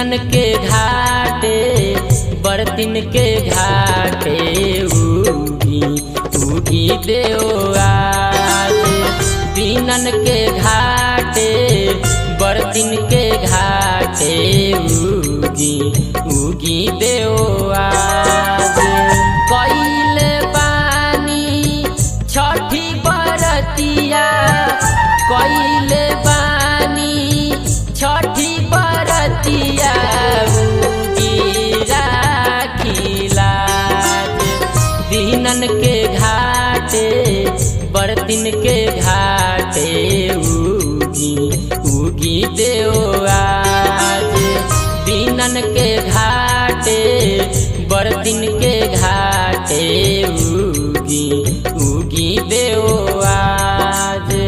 दीनन के घाटे बरतिन के घाटे उगी उगी देव आज। दीनन के घाटे बरतिन के घाटे उगी उगी देव आज। कइले बानी छठी बरतिया कइले बानी छठी बरतिया दीनन के घाटे बरतिन के घाटे उगी उगी देव आज। दीनन के घाटे बरतिन के घाटे उगी उगी देव आज।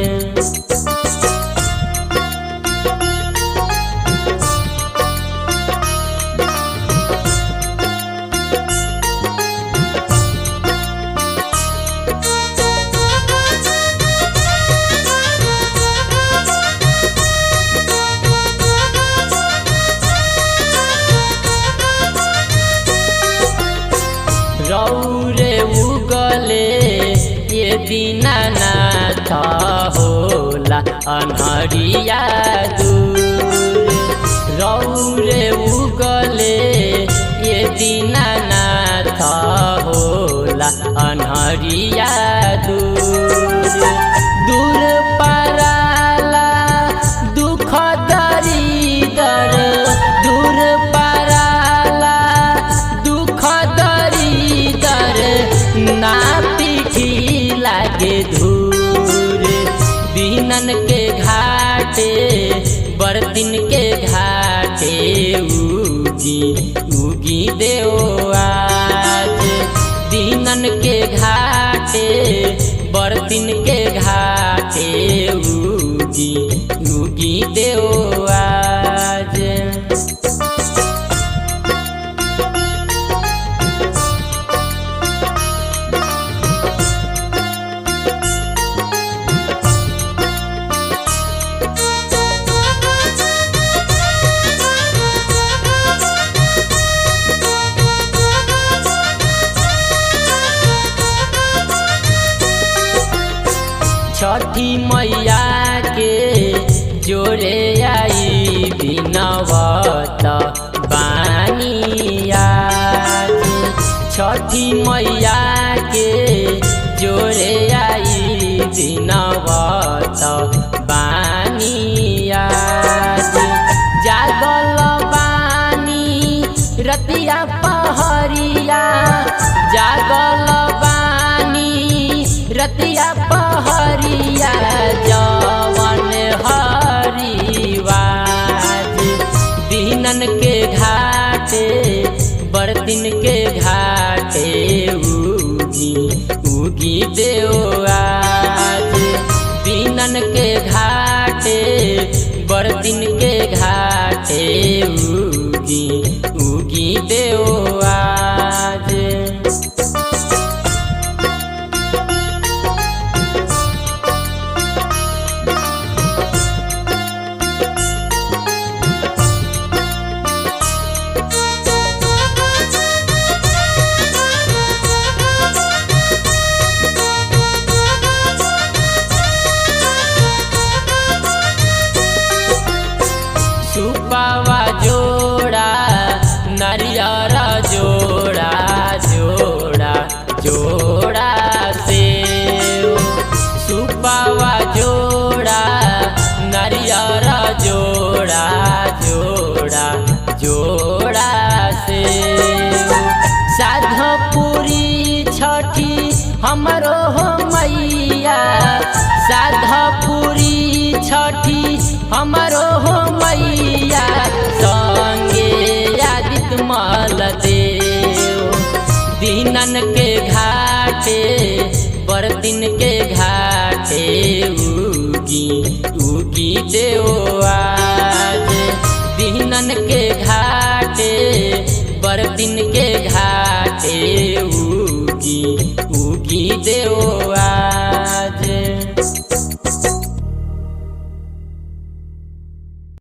रौरे उगले ये दीनानाथ होला अन्हरिया दूर। रौरे उगले ये दीनानाथ होला अन्हरिया दूर। दूर पराला दुख दरिदर दूर पराला दुख ना पीठी लागे धूर। दीनन के घाटे बरतिन के घाटे उगी उगी देव आज। दीनन के घाटे बरतिन के घाटे उगी उगी देव आज। छठी मैया के जोरे आई बिनवत बानिया। छठी मैया के जोरे आई बिनवत बानिया। जागल बानी रतिया पहरिया जागल बानी रतिया पहरिया जवन हरिवाज। दीनन के घाटे बरतिन के घाटे उगी उगी देव आज। दीनन के घाटे बरतिन के घाटे उगी उगी देव आज। सुपावा जोड़ा नरियर जोड़ा जोड़ा जोड़ा सेव। सुपावा जोड़ा नरियर जोड़ा जोड़ा जोड़ा सेव। साधपुरी छठी हमरो हो मैया साधपुरी छठी हमरो हो मैया।